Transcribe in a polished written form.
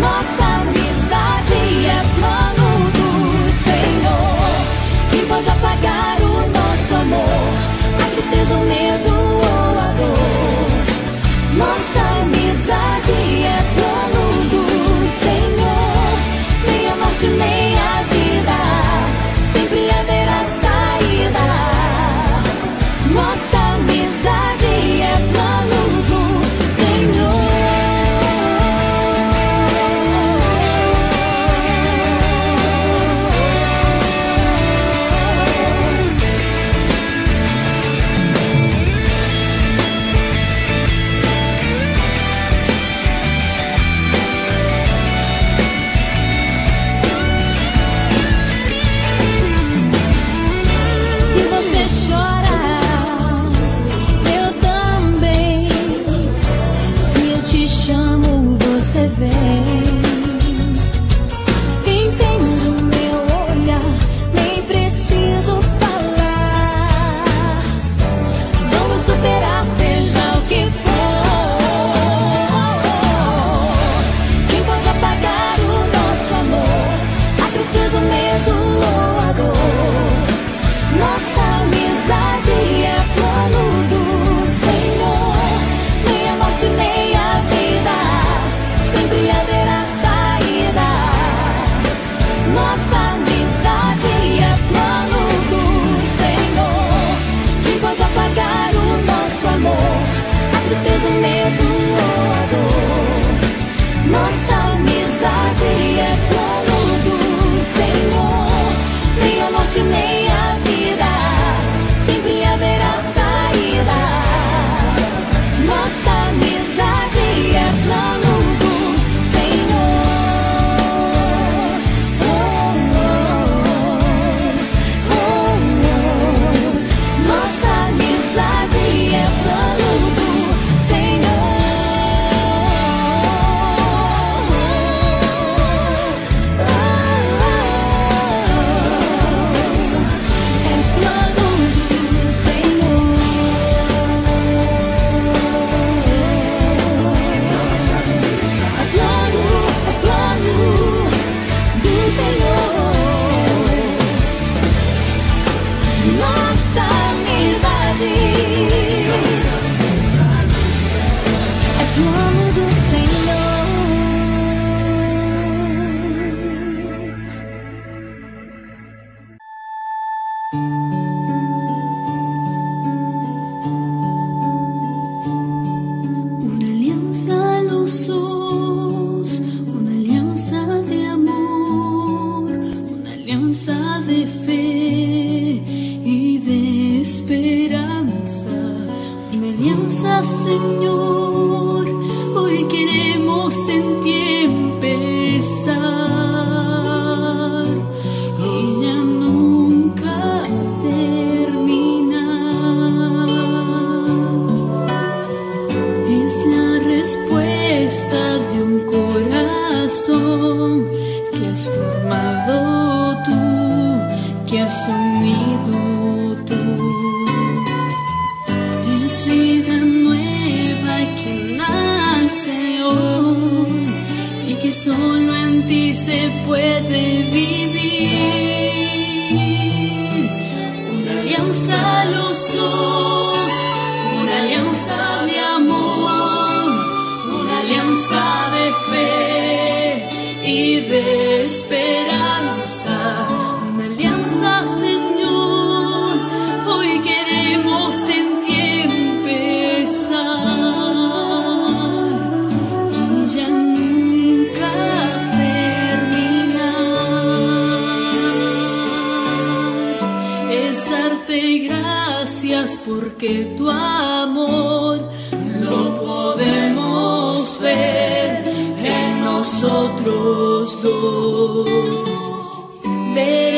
Nossa amizade é plano do Senhor. Quem pode apagar o nosso amor? A tristeza, o medo ou a dor? Nossa amizade é plano do Senhor. Nem a morte, nem a vida, sempre haverá saída. Nossa amizade é plano do Senhor. Se você chora, eu também. Se eu te chamo, você vem. Entende o meu olhar, nem preciso falar. Vamos superar, seja o que for. Quem pode apagar o nosso amor? A tristeza, o medo ou a dor? Nossa amizade é plano do Senhor. Nem a morte, nem a vida, sempre haverá saída. Nossa amizade é plano do Senhor. Quem pode apagar o nosso amor? A tristeza, o medo ou a dor? Nossa amizade é plano do Senhor. Nem a morte, nem a vida, sempre haverá saída. Nossa amizade é plano do Senhor. Oh, oh, oh, oh. Nossa amizade é plano do Senhor. É plano do Senhor. É plano do Senhor. Nossa amizade é plano do Senhor. Una alianza a los ojos, una alianza de amor, una alianza de fe y de esperanza. Una alianza, Señor, hoy queremos en ti empezar y ya nunca terminar. Es la respuesta de un corazón que has formado tú, que has unido tú. Es vida nueva que nace hoy y que solo en ti se puede vivir. Una alianza a los dos, una alianza de amor, una alianza de fe y de esperanza. Una alianza, Señor, hoy queremos en ti empezar y ya nunca terminar. Es darte gracias porque tu amor lo podemos ver en nosotros dos. Ver